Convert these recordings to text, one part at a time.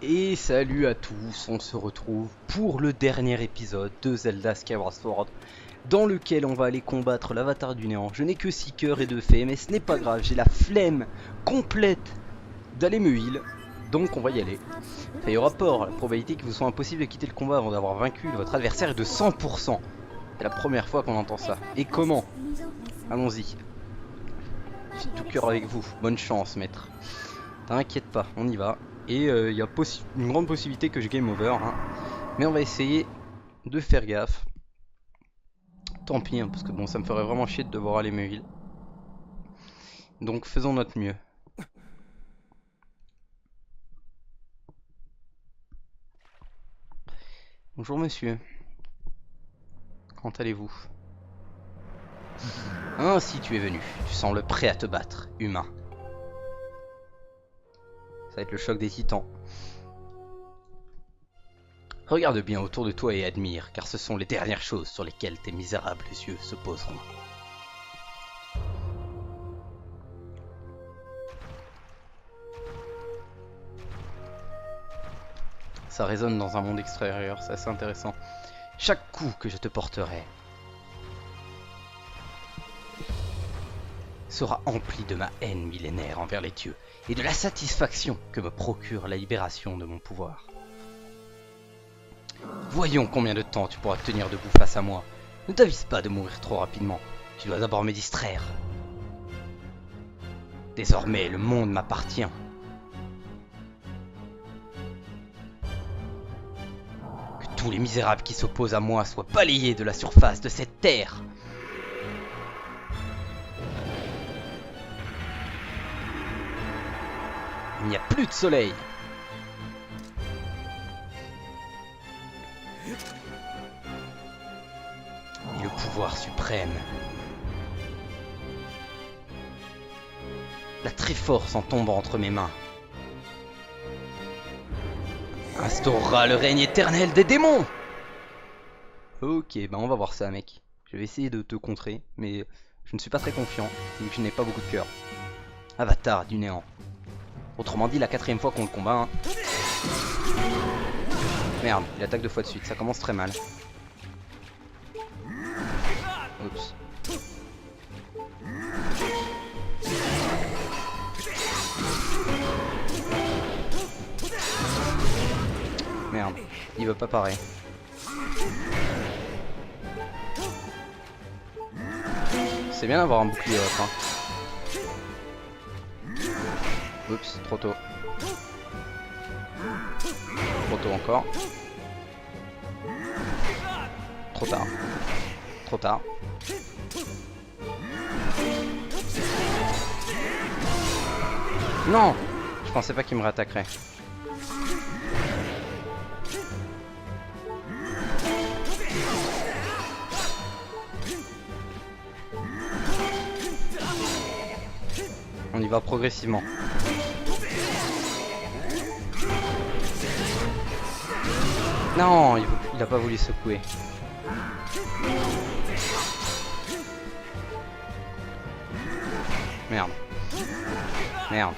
Et salut à tous, on se retrouve pour le dernier épisode de Zelda Skyward Sword, dans lequel on va aller combattre l'avatar du néant. Je n'ai que 6 cœurs et 2 fées, mais ce n'est pas grave, j'ai la flemme complète d'aller me heal, donc on va y aller. Fait au rapport, la probabilité qu'il vous soit impossible de quitter le combat avant d'avoir vaincu votre adversaire est de 100%. C'est la première fois qu'on entend ça. Et comment? Allons-y. Je suis de tout cœur avec vous, bonne chance maître. T'inquiète pas, on y va. Et il y a une grande possibilité que je game over, hein. Mais on va essayer de faire gaffe. Tant pis, hein, parce que bon, ça me ferait vraiment chier de devoir aller me heal. Donc faisons notre mieux. Bonjour monsieur. Comment allez-vous? Ainsi tu es venu. Tu sembles prêt à te battre, humain. Ça va être le choc des titans. Regarde bien autour de toi et admire, car ce sont les dernières choses sur lesquelles tes misérables yeux se poseront. Ça résonne dans un monde extérieur, c'est assez intéressant. Chaque coup que je te porterai sera empli de ma haine millénaire envers les dieux et de la satisfaction que me procure la libération de mon pouvoir. Voyons combien de temps tu pourras te tenir debout face à moi. Ne t'avise pas de mourir trop rapidement, tu dois d'abord me distraire. Désormais, le monde m'appartient. Que tous les misérables qui s'opposent à moi soient balayés de la surface de cette terre. Il n'y a plus de soleil. Et le pouvoir suprême, la Triforce en tombant entre mes mains, instaurera le règne éternel des démons. Ok, bah on va voir ça mec. Je vais essayer de te contrer, mais je ne suis pas très confiant, vu que je n'ai pas beaucoup de cœur. Avatar du néant. Autrement dit, la 4ème fois qu'on le combat, hein. Merde, il attaque 2 fois de suite, ça commence très mal. Oups. Merde, il veut pas parer. C'est bien d'avoir un bouclier off, hein. Oups, trop tôt. Trop tôt encore. Trop tard. Trop tard. Non! Je pensais pas qu'il me réattaquerait. On y va progressivement. Non, il a pas voulu secouer. Merde. Merde.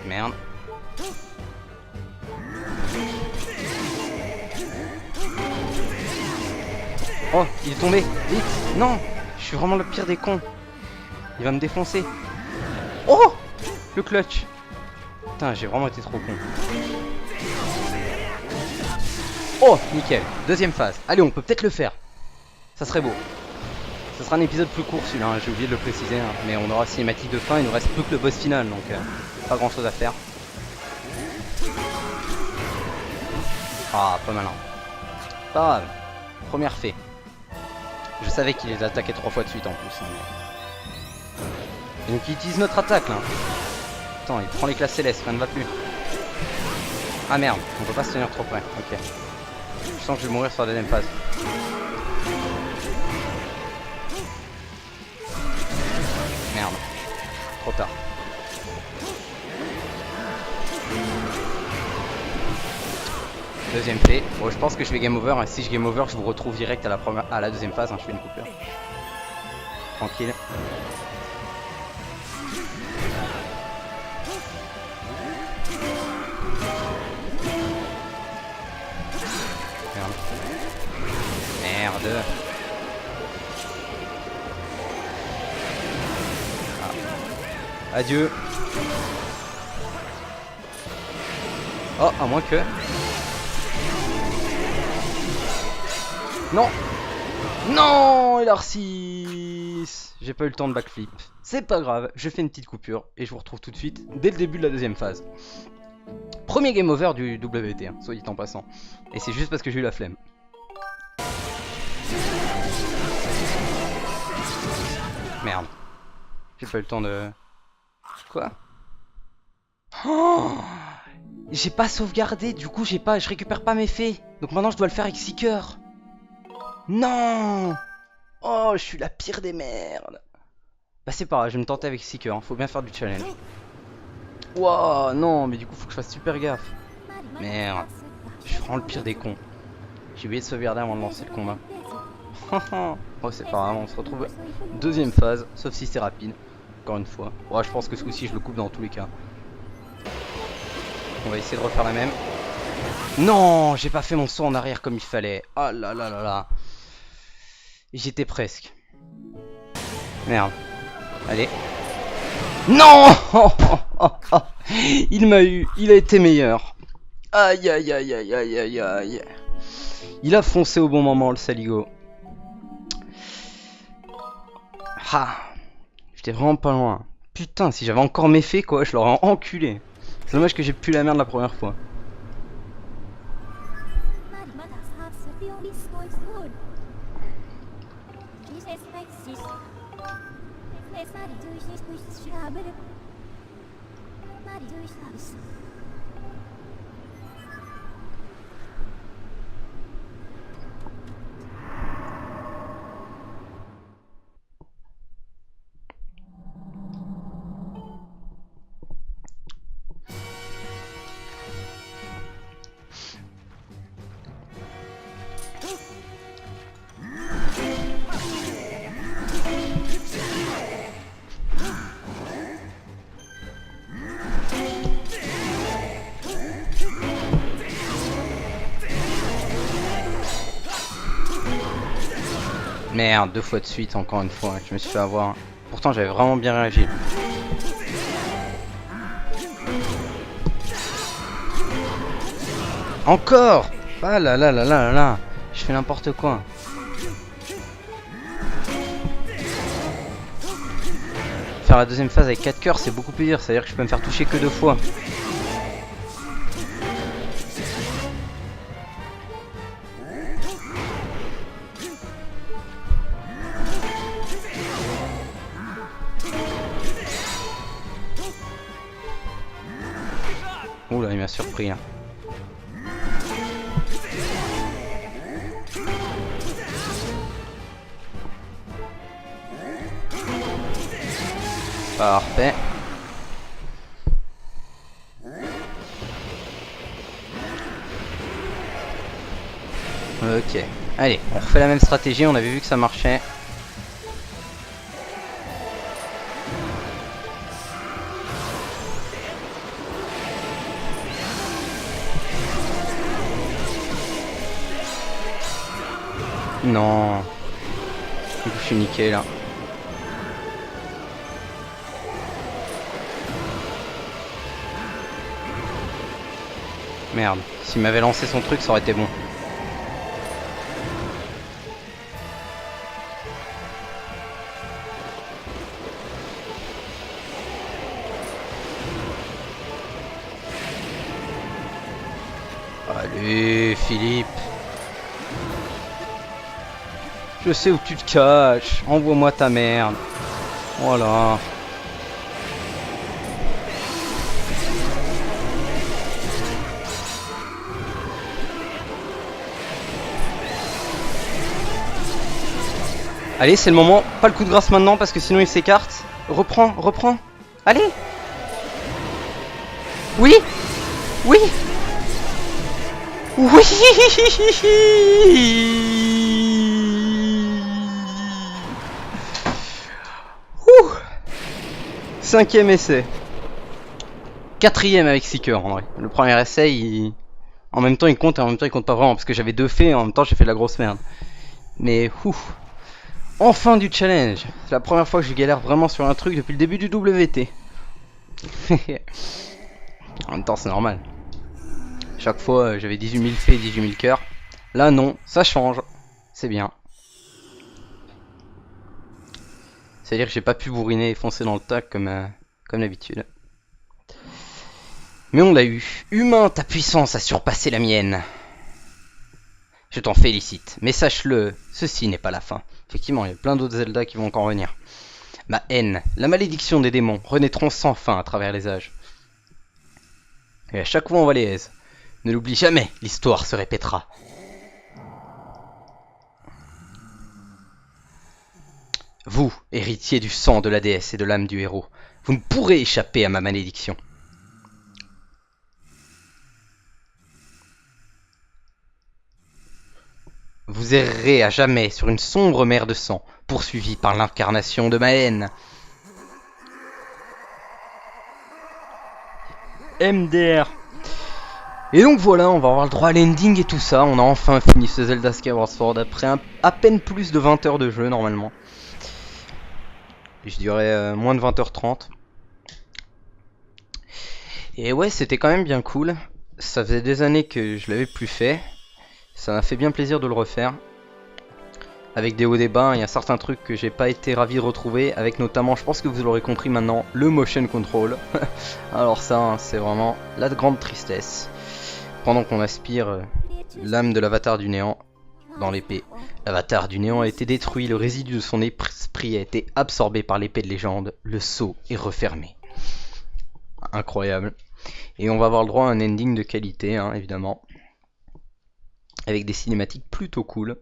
Merde. Oh, il est tombé. Vite. Non, je suis vraiment le pire des cons. Il va me défoncer. Oh, le clutch. Putain, j'ai vraiment été trop con. Oh, nickel. 2ème phase. Allez, on peut peut-être le faire. Ça serait beau. Ça sera un épisode plus court celui-là, hein, j'ai oublié de le préciser. Hein, mais on aura cinématique de fin, il nous reste plus que le boss final, donc pas grand-chose à faire. Ah, pas malin. Pas grave. Première fée. Je savais qu'il les attaquait 3 fois de suite en plus. Hein, mais... Et donc il utilise notre attaque là. Attends, il prend les classes célestes, rien ne va plus. Ah merde, on peut pas se tenir trop près. Ok. Je sens que je vais mourir sur la 2ème phase. Merde. Trop tard. Deuxième fée. Bon, je pense que je vais game over. Et si je game over, je vous retrouve direct à la 2ème phase. Hein, je fais une coupure. Tranquille. Merde. Merde. Ah. Adieu. Oh, à moins que... Non. Non, LR6. J'ai pas eu le temps de backflip. C'est pas grave, je fais une petite coupure et je vous retrouve tout de suite dès le début de la deuxième phase. Premier game over du WT, hein, soit dit en passant. Et c'est juste parce que j'ai eu la flemme. Merde. J'ai pas eu le temps de... Quoi? Oh, j'ai pas sauvegardé, du coup je récupère pas mes faits. Donc maintenant je dois le faire avec Seeker. Non. Oh, je suis la pire des merdes. Bah c'est pas grave, je vais me tenter avec Seeker, hein. Faut bien faire du challenge. Wow, non, mais du coup faut que je fasse super gaffe. Merde, je suis vraiment le pire des cons. J'ai oublié de sauvegarder avant de lancer le combat. Oh, c'est pas grave, on se retrouve deuxième phase, sauf si c'est rapide. Encore une fois. Ouais, je pense que ce coup-ci je le coupe dans tous les cas. On va essayer de refaire la même. Non, j'ai pas fait mon saut en arrière comme il fallait. Oh là là là là. J'étais presque. Merde. Allez. Non. Il m'a eu. Il a été meilleur. Aïe aïe aïe aïe aïe aïe aïe. Il a foncé au bon moment, le saligo. Ah. J'étais vraiment pas loin. Putain, si j'avais encore mes faits, quoi, je l'aurais enculé. C'est dommage que j'ai pu la merde la première fois. Merde, 2 fois de suite, encore une fois, je me suis fait avoir. Pourtant j'avais vraiment bien réagi. Encore. Ah là là là là là là. Je fais n'importe quoi. Faire la deuxième phase avec 4 cœurs, c'est beaucoup plus dur, c'est-à-dire que je peux me faire toucher que 2 fois. Oula, il m'a surpris là. Parfait. Ok. Allez, on refait la même stratégie, on avait vu que ça marchait. Non. Du coup, je suis niqué là. Merde. S'il m'avait lancé son truc, ça aurait été bon. Allez, Philippe. Je sais où tu te caches. Envoie-moi ta merde. Voilà. Allez, c'est le moment. Pas le coup de grâce maintenant parce que sinon il s'écarte. Reprends, reprends. Allez. Oui. Oui. Oui. Ouh. 5e essai. 4ème avec Seeker en vrai. Le premier essai, en même temps il compte et en même temps il compte pas vraiment parce que j'avais 2 faits et en même temps j'ai fait de la grosse merde. Mais ouf. Enfin du challenge. C'est la première fois que je galère vraiment sur un truc depuis le début du WT. En même temps c'est normal. Chaque fois j'avais 18 000 faits, 18 000 cœurs. Là non, ça change. C'est bien. C'est-à-dire que j'ai pas pu bourriner et foncer dans le tas comme d'habitude. Mais on l'a eu. Humain, ta puissance a surpassé la mienne. Je t'en félicite. Mais sache-le, ceci n'est pas la fin. Effectivement, il y a plein d'autres Zelda qui vont encore venir. Ma haine, la malédiction des démons renaîtront sans fin à travers les âges. Et à chaque fois on va les aise. Ne l'oublie jamais, l'histoire se répétera. Vous, héritier du sang de la déesse et de l'âme du héros, vous ne pourrez échapper à ma malédiction. Vous errerez à jamais sur une sombre mer de sang, poursuivi par l'incarnation de ma haine. MDR. Et donc voilà, on va avoir le droit à l'ending et tout ça. On a enfin fini ce Zelda Skyward Sword après à peine plus de 20 heures de jeu normalement. Je dirais moins de 20h30. Et ouais, c'était quand même bien cool. Ça faisait des années que je l'avais plus fait. Ça m'a fait bien plaisir de le refaire. Avec des hauts et des bas, il y a certains trucs que j'ai pas été ravi de retrouver. Avec notamment, je pense que vous l'aurez compris maintenant, le motion control. Alors ça, hein, c'est vraiment la grande tristesse. Pendant qu'on aspire l'âme de l'avatar du néant dans l'épée. L'avatar du néant a été détruit, le résidu de son esprit a été absorbé par l'épée de légende. Le sceau est refermé. Incroyable. Et on va avoir le droit à un ending de qualité, hein, évidemment. Avec des cinématiques plutôt cool.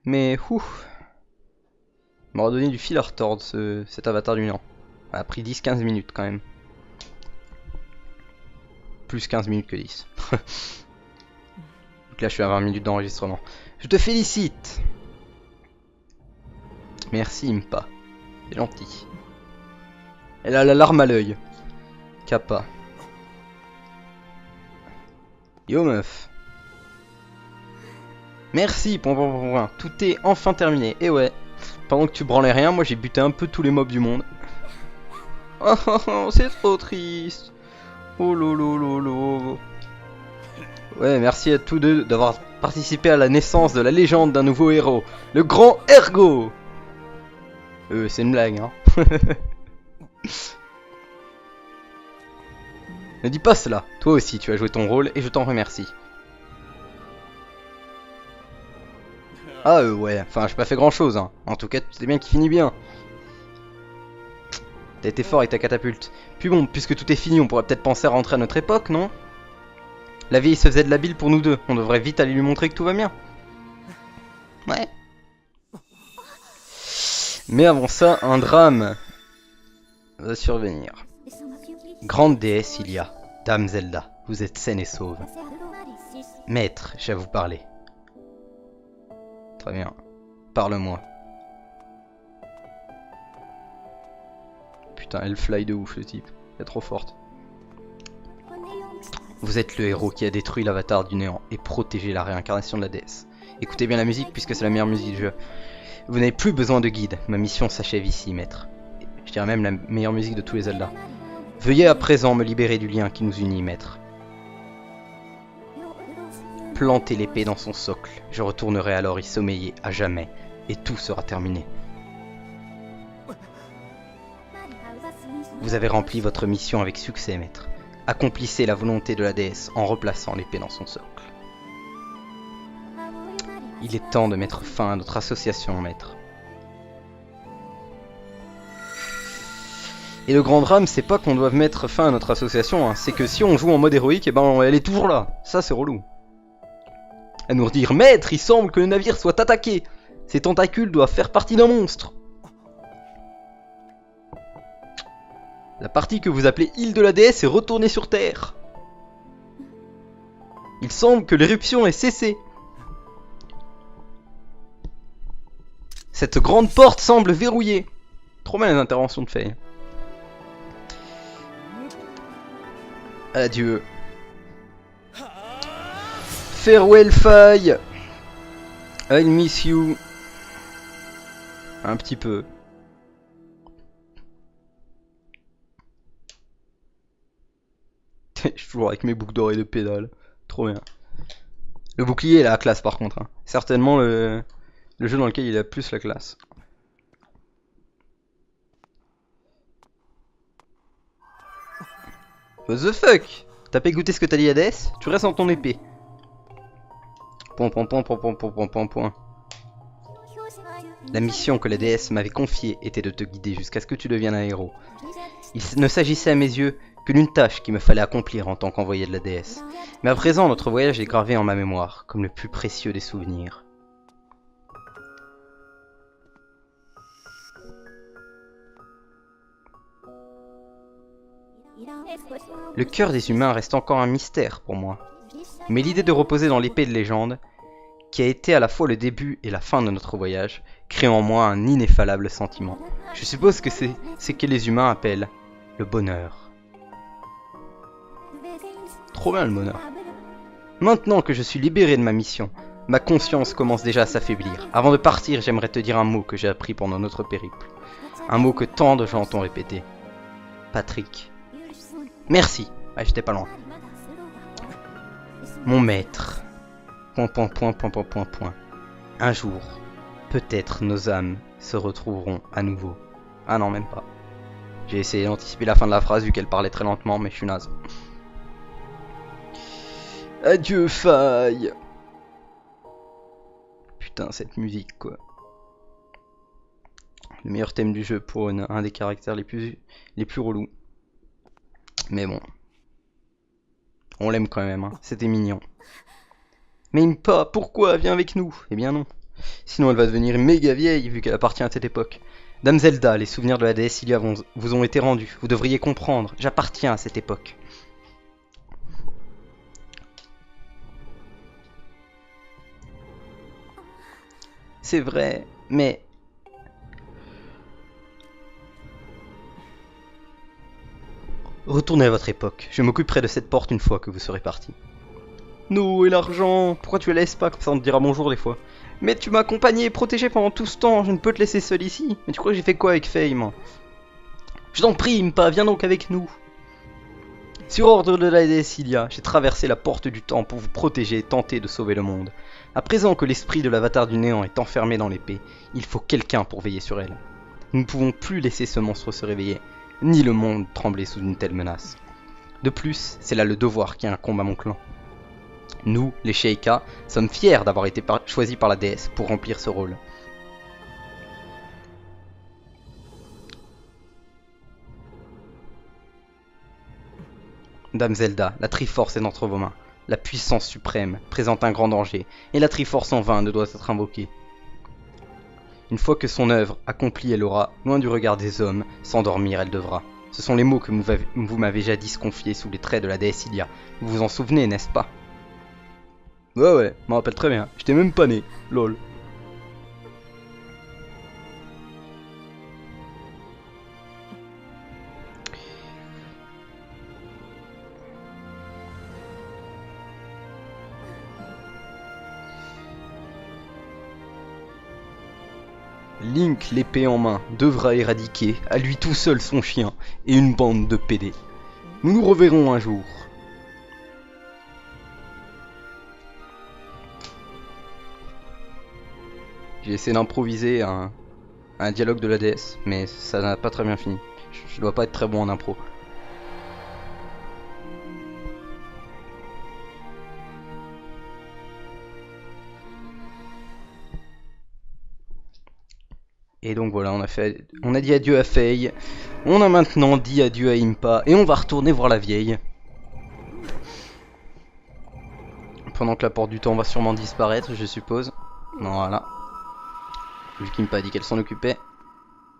Mais ouf, il m'aura donné du fil à retordre cet avatar du néant. Ça a pris 10-15 minutes quand même. Plus 15 minutes que 10. Donc là je suis à 20 minutes d'enregistrement. Je te félicite. Merci Impa. C'est gentil. Elle a la larme à l'œil. Kappa. Yo meuf. Merci, point. Tout est enfin terminé. Et ouais, pendant que tu branlais rien, moi j'ai buté un peu tous les mobs du monde. Oh, c'est trop triste. Oh lolo. Ouais, merci à tous deux d'avoir participé à la naissance de la légende d'un nouveau héros, le grand Ergo. C'est une blague, hein. Ne dis pas cela. Toi aussi, tu as joué ton rôle et je t'en remercie. Ah ouais, enfin j'ai pas fait grand chose hein. En tout cas c'est bien qu'il finit bien. T'as été fort avec ta catapulte. Puis bon, puisque tout est fini, on pourrait peut-être penser à rentrer à notre époque, non? La vieille se faisait de la bile pour nous deux. On devrait vite aller lui montrer que tout va bien. Ouais. Mais avant ça, un drame va survenir. Grande déesse Ilia, Dame Zelda, vous êtes saine et sauve. Maître, j'ai à vous parler. Très bien. Parle-moi. Putain, elle fly de ouf le type. Elle est trop forte. Vous êtes le héros qui a détruit l'avatar du néant et protégé la réincarnation de la déesse. Écoutez bien la musique puisque c'est la meilleure musique du jeu. Vous n'avez plus besoin de guide. Ma mission s'achève ici, maître. Je dirais même la meilleure musique de tous les Zelda. Veuillez à présent me libérer du lien qui nous unit, maître. Plantez l'épée dans son socle. Je retournerai alors y sommeiller à jamais. Et tout sera terminé. Vous avez rempli votre mission avec succès, maître. Accomplissez la volonté de la déesse en replaçant l'épée dans son socle. Il est temps de mettre fin à notre association, maître. Et le grand drame, c'est pas qu'on doive mettre fin à notre association, hein. C'est que si on joue en mode héroïque, eh ben elle est toujours là. Ça, c'est relou. À nous redire, maître, il semble que le navire soit attaqué. Ces tentacules doivent faire partie d'un monstre. La partie que vous appelez île de la déesse est retournée sur Terre. Il semble que l'éruption ait cessé. Cette grande porte semble verrouillée. Trop mal les interventions de Faye. Adieu. Farewell Faille. I miss you. Un petit peu. Je suis toujours avec mes boucles d'oreilles de pédale. Trop bien. Le bouclier il a la classe par contre. Hein. Certainement le jeu dans lequel il a plus la classe. What the fuck? T'as pas écouté ce que t'as dit Hades? Tu restes dans ton épée. Point. La mission que la déesse m'avait confiée était de te guider jusqu'à ce que tu deviennes un héros. Il ne s'agissait à mes yeux que d'une tâche qu'il me fallait accomplir en tant qu'envoyé de la déesse. Mais à présent, notre voyage est gravé en ma mémoire, comme le plus précieux des souvenirs. Le cœur des humains reste encore un mystère pour moi. Mais l'idée de reposer dans l'épée de légende, qui a été à la fois le début et la fin de notre voyage, crée en moi un ineffable sentiment. Je suppose que c'est ce que les humains appellent le bonheur. Trop bien le bonheur. Maintenant que je suis libéré de ma mission, ma conscience commence déjà à s'affaiblir. Avant de partir, j'aimerais te dire un mot que j'ai appris pendant notre périple. Un mot que tant de gens t'ont répété. Patrick. Merci. Ah, j'étais pas loin. Mon maître. Point. Un jour, peut-être nos âmes se retrouveront à nouveau. Ah non, même pas. J'ai essayé d'anticiper la fin de la phrase vu qu'elle parlait très lentement, mais je suis naze. Adieu, Faille. Putain, cette musique, quoi. Le meilleur thème du jeu pour un des caractères les plus relous. Mais bon. On l'aime quand même, hein. C'était mignon. Mais Impa, pourquoi? Viens avec nous. Eh bien non. Sinon elle va devenir méga vieille vu qu'elle appartient à cette époque. Dame Zelda, les souvenirs de la déesse Ilia vous ont été rendus. Vous devriez comprendre. J'appartiens à cette époque. C'est vrai, mais... Retournez à votre époque. Je m'occuperai de cette porte une fois que vous serez parti. Non, et l'argent? Pourquoi tu la laisses pas? Comme ça on te dira bonjour des fois. Mais tu m'as accompagné et protégé pendant tout ce temps. Je ne peux te laisser seul ici. Mais tu crois que j'ai fait quoi avec Faye, moi? Je t'en prie, Impa, viens donc avec nous. Sur ordre de la déesse Ilia, j'ai traversé la porte du temps pour vous protéger et tenter de sauver le monde. À présent que l'esprit de l'avatar du néant est enfermé dans l'épée, il faut quelqu'un pour veiller sur elle. Nous ne pouvons plus laisser ce monstre se réveiller, ni le monde trembler sous une telle menace. De plus, c'est là le devoir qui incombe à mon clan. Nous, les Sheikah, sommes fiers d'avoir été choisis par la déesse pour remplir ce rôle. Dame Zelda, la Triforce est entre vos mains. La puissance suprême présente un grand danger, et la Triforce en vain ne doit être invoquée. Une fois que son œuvre accomplie elle aura, loin du regard des hommes, s'endormir elle devra. Ce sont les mots que vous m'avez jadis confiés sous les traits de la déesse Ilia. Vous vous en souvenez, n'est-ce pas? Ouais, je m'en rappelle très bien. J'étais même pas né, lol. Link, l'épée en main, devra éradiquer, à lui tout seul son chien, et une bande de PD. Nous nous reverrons un jour. J'ai essayé d'improviser un dialogue de la déesse, mais ça n'a pas très bien fini. Je dois pas être très bon en impro. Et donc voilà, on a dit adieu à Faye, on a maintenant dit adieu à Impa, et on va retourner voir la vieille. Pendant que la porte du temps va sûrement disparaître, je suppose. Voilà. Vu qu'Impa a dit qu'elle s'en occupait.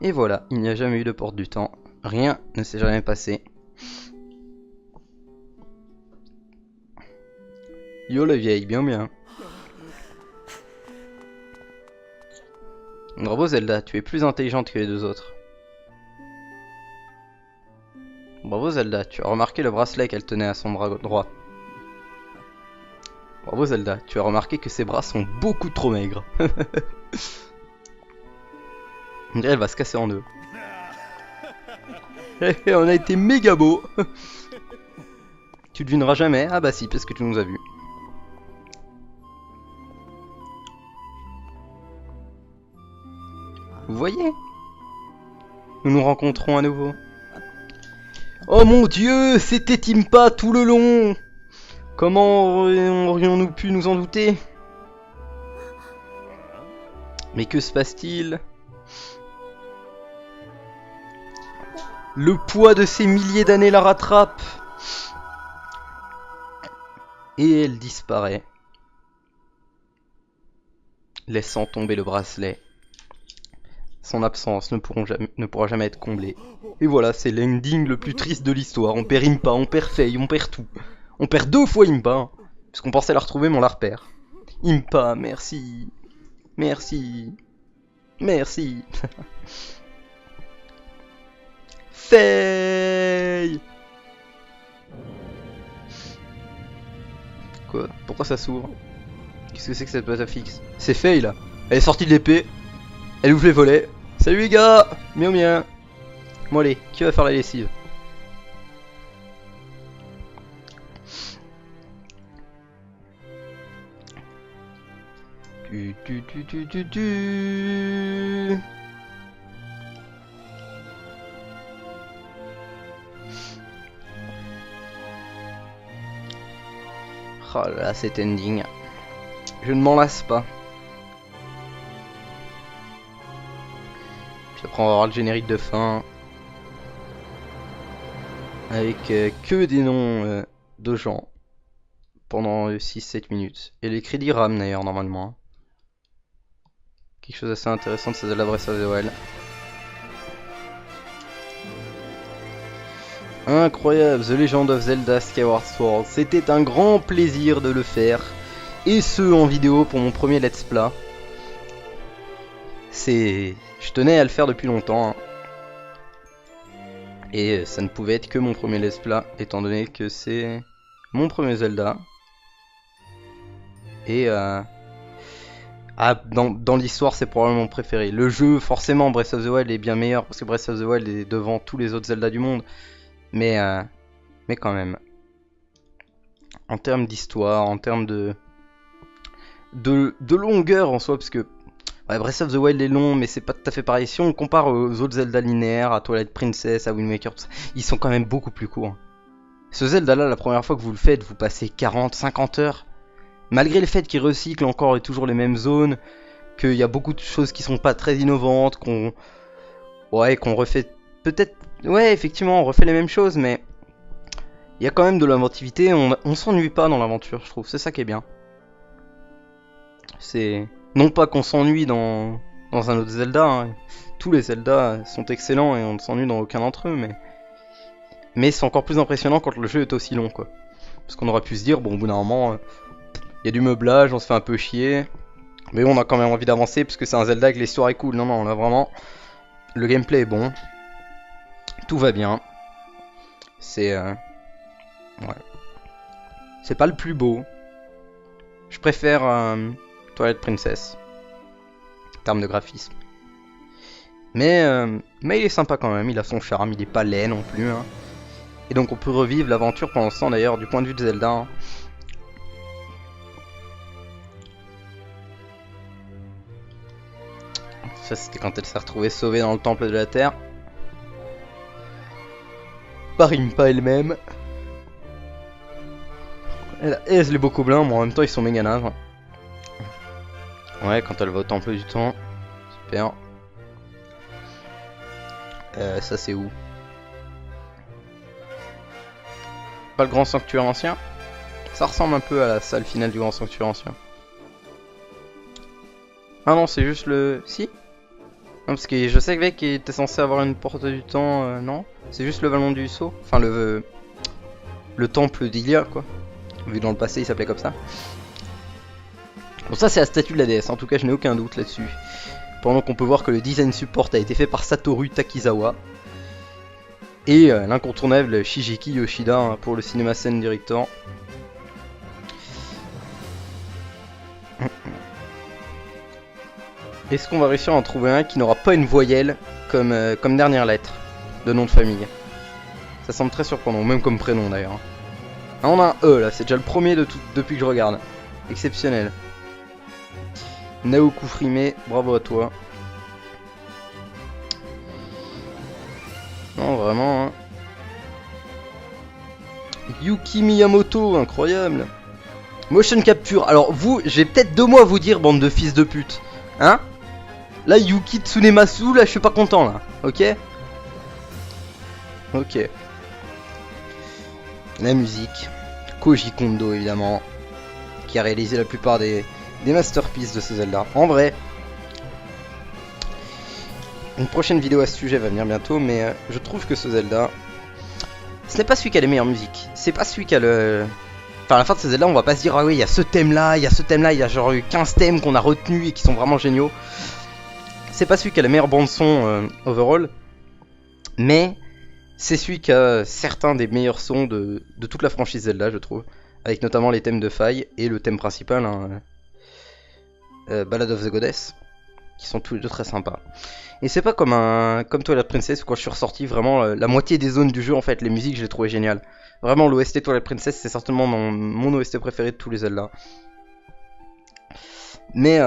Et voilà, il n'y a jamais eu de porte du temps. Rien ne s'est jamais passé. Yo la vieille, bien. Bravo Zelda, tu es plus intelligente que les deux autres. Bravo Zelda, tu as remarqué le bracelet qu'elle tenait à son bras droit. Bravo Zelda, tu as remarqué que ses bras sont beaucoup trop maigres. On dirait qu'elle va se casser en deux. On a été méga beau. Tu devineras jamais. Ah bah si, parce que tu nous as vus. Vous voyez? Nous nous rencontrons à nouveau. Oh mon dieu, c'était Impa tout le long. Comment aurions-nous pu nous en douter? Mais que se passe-t-il? Le poids de ces milliers d'années la rattrape. Et elle disparaît, laissant tomber le bracelet. Son absence ne pourra jamais être comblée. Et voilà, c'est l'ending le plus triste de l'histoire. On perd Impa, on perd Faye, on perd tout. On perd 2 fois Impa, hein, parce qu'on pensait la retrouver mais on la repère. Impa, merci. Merci. Merci. Faye. Quoi? Pourquoi ça s'ouvre? Qu'est-ce que c'est que cette boîte à fixe? C'est Faye là. Elle est sortie de l'épée. Elle ouvre les volets. Salut les gars. Miaou miaou. Bon allez, qui va faire la lessive? Oh là là, cet ending. Je ne m'en lasse pas. Puis après on va avoir le générique de fin. Avec que des noms de gens. Pendant 6-7 minutes. Et les crédits RAM d'ailleurs normalement. Quelque chose d'assez intéressant de Zelda Breath of the Wild. Incroyable, The Legend of Zelda Skyward Sword. C'était un grand plaisir de le faire. Et ce en vidéo pour mon premier let's play. Je tenais à le faire depuis longtemps. Hein. Et ça ne pouvait être que mon premier let's play, étant donné que c'est mon premier Zelda. Et dans l'histoire, c'est probablement mon préféré. Le jeu, forcément, Breath of the Wild est bien meilleur, parce que Breath of the Wild est devant tous les autres Zelda du monde. Mais quand même. En termes d'histoire, en termes de longueur en soi, parce que ouais, Breath of the Wild est long, mais c'est pas tout à fait pareil. Si on compare aux autres Zelda linéaires, à Twilight Princess, à Wind Waker, tout ça, ils sont quand même beaucoup plus courts. Ce Zelda là, la première fois que vous le faites, vous passez 40-50 heures. Malgré le fait qu'il recycle encore et toujours les mêmes zones, qu'il y a beaucoup de choses qui sont pas très innovantes, qu'on refait peut-être, ouais effectivement on refait les mêmes choses, mais il y a quand même de l'inventivité, on s'ennuie pas dans l'aventure, je trouve, c'est ça qui est bien. C'est non pas qu'on s'ennuie dans un autre Zelda, hein. Tous les Zelda sont excellents et on ne s'ennuie dans aucun d'entre eux, mais c'est encore plus impressionnant quand le jeu est aussi long, quoi. Parce qu'on aurait pu se dire, bon, au bout d'un moment, il y a du meublage, on se fait un peu chier, mais on a quand même envie d'avancer parce que c'est un Zelda que l'histoire est cool. Non, non, là vraiment, le gameplay est bon, tout va bien. C'est ouais, c'est pas le plus beau. Je préfère Twilight Princess en termes de graphisme, mais il est sympa quand même. Il a son charme, il est pas laid non plus. Hein. Et donc on peut revivre l'aventure pendant ce temps d'ailleurs du point de vue de Zelda. Hein. Ça c'était quand elle s'est retrouvée sauvée dans le temple de la terre. Par Impa elle-même. Et les Bokoblins, mais en même temps ils sont méga nazes. Ouais, quand elle va au temple du temps. Super. Ça c'est où? Pas le grand sanctuaire ancien? Ça ressemble un peu à la salle finale du grand sanctuaire ancien. Ah non, c'est juste le... Si? Non, parce que je sais que Vec était censé avoir une porte du temps, non? C'est juste le vallon du Sceau. Enfin, le temple d'Ilia, quoi. Vu dans le passé, il s'appelait comme ça. Bon, ça, c'est la statue de la déesse. En tout cas, je n'ai aucun doute là-dessus. Pendant qu'on peut voir que le design support a été fait par Satoru Takizawa. Et l'incontournable Shigeki Yoshida hein, pour le cinéma scène director. Est-ce qu'on va réussir à en trouver un qui n'aura pas une voyelle comme, comme dernière lettre de nom de famille? Ça semble très surprenant, même comme prénom d'ailleurs. Ah, on a un E là, c'est déjà le premier de tout, depuis que je regarde. Exceptionnel. Naoku Frime, bravo à toi. Non, vraiment. Hein. Yuki Miyamoto, incroyable. Motion capture. Alors vous, j'ai peut-être 2 mots à vous dire, bande de fils de pute. Hein? Là, Yuki Tsunemasu, là, je suis pas content, là. Ok? Ok. La musique. Koji Kondo, évidemment. Qui a réalisé la plupart des masterpieces de ce Zelda. En vrai, une prochaine vidéo à ce sujet va venir bientôt, mais je trouve que ce Zelda, ce n'est pas celui qui a les meilleures musiques. C'est pas celui qui a le... Enfin, à la fin de ce Zelda, on va pas se dire, ah oui, il y a ce thème-là, il y a ce thème-là, il y a genre eu 15 thèmes qu'on a retenus et qui sont vraiment géniaux. C'est pas celui qui a la meilleure bande-son overall, mais c'est celui qui a certains des meilleurs sons de toute la franchise Zelda, je trouve. Avec notamment les thèmes de faille et le thème principal, hein, Ballad of the Goddess, qui sont tous les deux très sympas. Et c'est pas comme Twilight Princess où quand je suis ressorti vraiment la moitié des zones du jeu en fait, les musiques je les trouvais géniales. Vraiment l'OST Twilight Princess c'est certainement mon OST préféré de tous les Zelda. Mais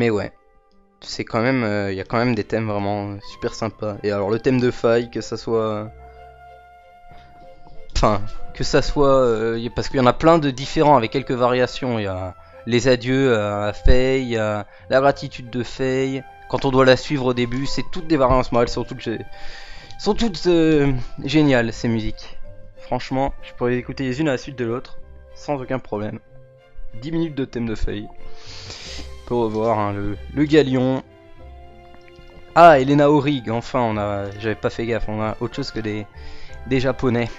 ouais, c'est quand même, il y a quand même des thèmes vraiment super sympas. Et alors le thème de faille, que ça soit... Enfin, que ça soit... parce qu'il y en a plein de différents avec quelques variations. Il y a les adieux à Faye, il y a la gratitude de Faye. Quand on doit la suivre au début, c'est toutes des variantes. Elles sont toutes géniales ces musiques. Franchement, je pourrais les écouter les unes à la suite de l'autre, sans aucun problème. 10 minutes de thème de Faye. On peut revoir hein, le Galion. Ah, et les Naorig, enfin, j'avais pas fait gaffe, on a autre chose que des japonais.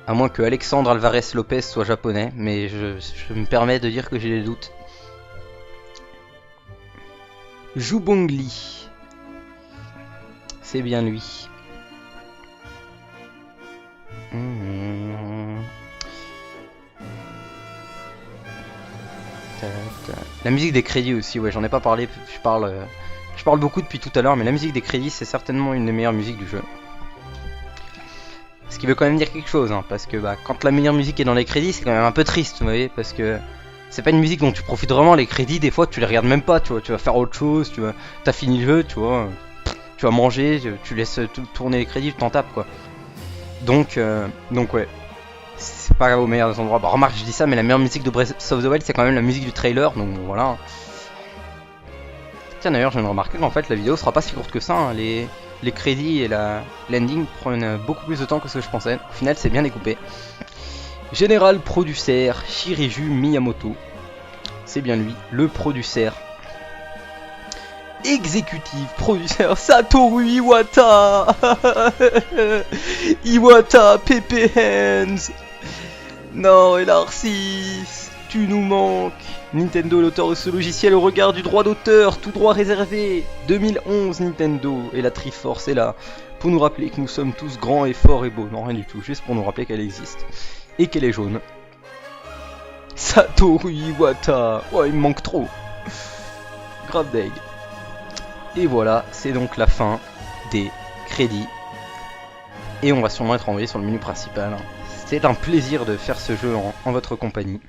À moins que Alexandre Alvarez Lopez soit japonais, mais je me permets de dire que j'ai des doutes. Jubongli. C'est bien lui. La musique des crédits aussi, ouais, j'en ai pas parlé, je parle beaucoup depuis tout à l'heure, mais la musique des crédits c'est certainement une des meilleures musiques du jeu. Ce qui veut quand même dire quelque chose, hein, parce que bah, quand la meilleure musique est dans les crédits, c'est quand même un peu triste, vous voyez, parce que c'est pas une musique dont tu profites vraiment. Les crédits, des fois, tu les regardes même pas, tu vois, tu vas faire autre chose, t'as fini le jeu, tu vois, tu vas manger, tu laisses tourner les crédits, tu t'en tapes, quoi. Donc ouais, c'est pas au meilleur des endroits. Bah, remarque, je dis ça, mais la meilleure musique de Breath of the Wild, c'est quand même la musique du trailer, donc voilà. Tiens, d'ailleurs, je viens de remarquer qu'en fait, la vidéo sera pas si courte que ça, hein. Les crédits et la landing prennent beaucoup plus de temps que ce que je pensais. Au final, c'est bien découpé. Général Producer Shiriju Miyamoto. C'est bien lui, le producer. Exécutif Producer Satoru Iwata. Iwata Pepe Hands. Non, LR6, tu nous manques. Nintendo, l'auteur de ce logiciel au regard du droit d'auteur, tout droit réservé. 2011 Nintendo, et la Triforce est là, pour nous rappeler que nous sommes tous grands et forts et beaux. Non, rien du tout, juste pour nous rappeler qu'elle existe. Et qu'elle est jaune. Satoru Iwata. Oh, il me manque trop. Grave deg. Et voilà, c'est donc la fin des crédits. Et on va sûrement être envoyé sur le menu principal. C'est un plaisir de faire ce jeu en votre compagnie.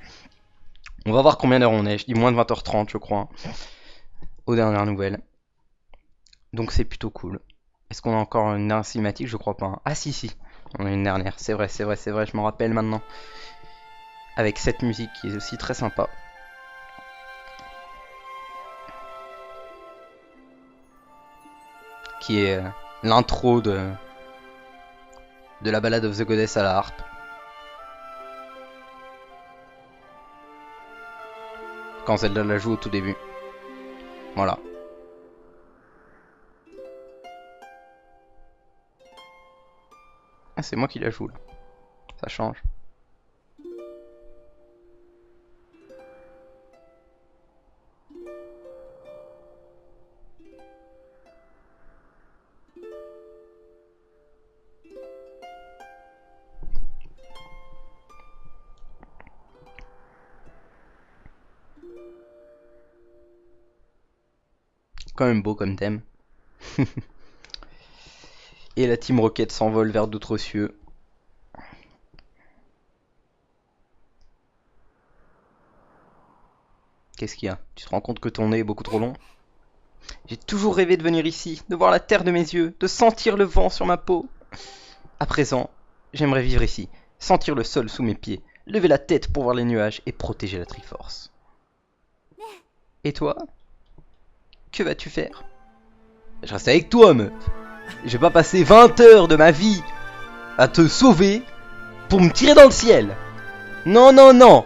On va voir combien d'heures on est. Je dis moins de 20h30 je crois. Aux dernières nouvelles. Donc c'est plutôt cool. Est-ce qu'on a encore une dernière cinématique? Je crois pas. Hein. Ah si. On a une dernière. C'est vrai, je m'en rappelle maintenant. Avec cette musique qui est aussi très sympa. Qui est l'intro de la Ballad of the Goddess à la harpe. Quand Zelda la joue au tout début. Voilà. Ah, c'est moi qui la joue là. Ça change. Quand même beau comme thème. Et la Team Rocket s'envole vers d'autres cieux. Qu'est-ce qu'il y a? Tu te rends compte que ton nez est beaucoup trop long? J'ai toujours rêvé de venir ici, de voir la terre de mes yeux, de sentir le vent sur ma peau. À présent, j'aimerais vivre ici, sentir le sol sous mes pieds, lever la tête pour voir les nuages et protéger la Triforce. Et toi? Que vas-tu faire? Je reste avec toi, meuf. Je vais pas passer 20 heures de ma vie à te sauver pour me tirer dans le ciel. Non, non, non.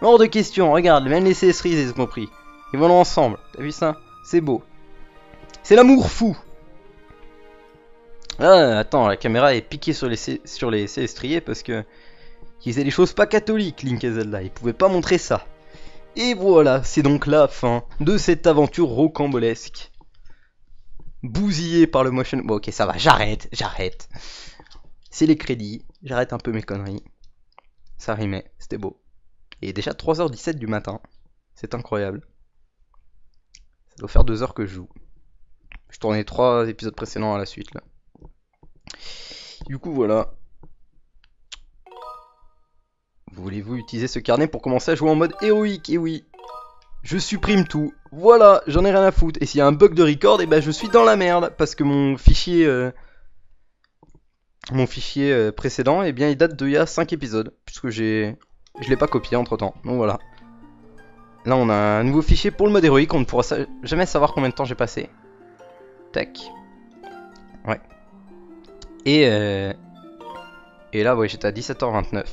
Hors de question, regarde, même les CS-Ries, ils ont compris. Ils vont ensemble, t'as vu ça? C'est beau. C'est l'amour fou. Ah, attends, la caméra est piquée sur les CS-Striers parce que ils faisaient des choses pas catholiques, Link et Zelda. Ils pouvaient pas montrer ça. Et voilà, c'est donc la fin de cette aventure rocambolesque. Bousillé par le motion... Bon ok, ça va, j'arrête. C'est les crédits, j'arrête un peu mes conneries. Ça rimait, c'était beau. Et déjà 3h17 du matin, c'est incroyable. Ça doit faire 2 heures que je joue. Je tournais 3 épisodes précédents à la suite là. Du coup voilà. Voulez-vous utiliser ce carnet pour commencer à jouer en mode héroïque? Et oui, je supprime tout. Voilà, j'en ai rien à foutre. Et s'il y a un bug de record, et ben je suis dans la merde parce que mon fichier précédent, eh bien il date d'il y a 5 épisodes puisque je l'ai pas copié entre temps. Donc voilà. Là on a un nouveau fichier pour le mode héroïque, on ne pourra jamais savoir combien de temps j'ai passé. Tac. Ouais. Et là ouais, j'étais à 17h29.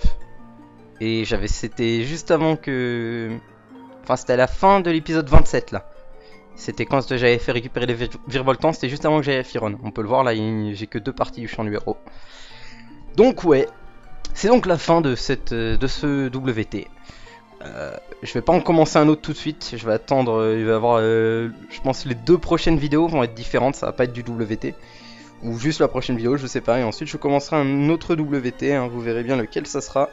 Et c'était juste avant que... Enfin c'était à la fin de l'épisode 27 là. C'était quand j'avais fait récupérer les virevoltants, c'était juste avant que j'aille à Firon. On peut le voir là, j'ai que 2 parties du champ du héros. Donc ouais, c'est donc la fin de ce WT. Je vais pas en commencer un autre tout de suite, je vais attendre, il va y avoir, je pense les 2 prochaines vidéos vont être différentes, ça va pas être du WT. Ou juste la prochaine vidéo, je sais pas, et ensuite je commencerai un autre WT, hein, vous verrez bien lequel ça sera.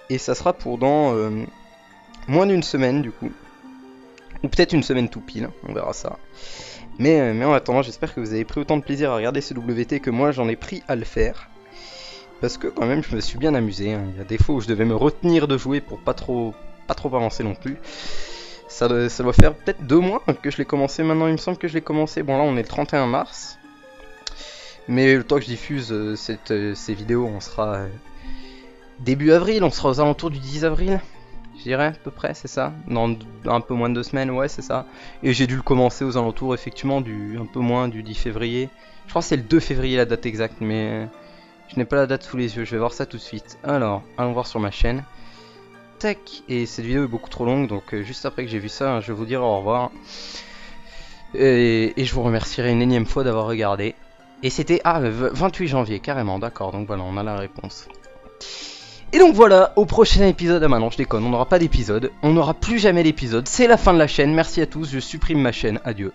Et ça sera pour dans moins d'une semaine du coup. Ou peut-être une semaine tout pile, on verra ça. Mais en attendant, j'espère que vous avez pris autant de plaisir à regarder ce WT que moi j'en ai pris à le faire. Parce que quand même je me suis bien amusé, hein. Il y a des fois où je devais me retenir de jouer pour pas trop avancer non plus. Ça doit faire peut-être 2 mois que je l'ai commencé maintenant, il me semble que je l'ai commencé. Bon là on est le 31 mars. Mais le temps que je diffuse ces vidéos, on sera début avril, on sera aux alentours du 10 avril. Je dirais à peu près, c'est ça. Dans un peu moins de 2 semaines, ouais c'est ça. Et j'ai dû le commencer aux alentours effectivement un peu moins du 10 février. Je crois que c'est le 2 février la date exacte, mais je n'ai pas la date sous les yeux, je vais voir ça tout de suite. Alors, allons voir sur ma chaîne. Tac, et cette vidéo est beaucoup trop longue, donc juste après que j'ai vu ça, je vais vous dire au revoir. Et je vous remercierai une énième fois d'avoir regardé. Et c'était, 28 janvier, carrément, d'accord, donc voilà, on a la réponse. Et donc voilà, au prochain épisode, ah bah non je déconne, on n'aura pas d'épisode, on n'aura plus jamais d'épisode, c'est la fin de la chaîne, merci à tous, je supprime ma chaîne, adieu.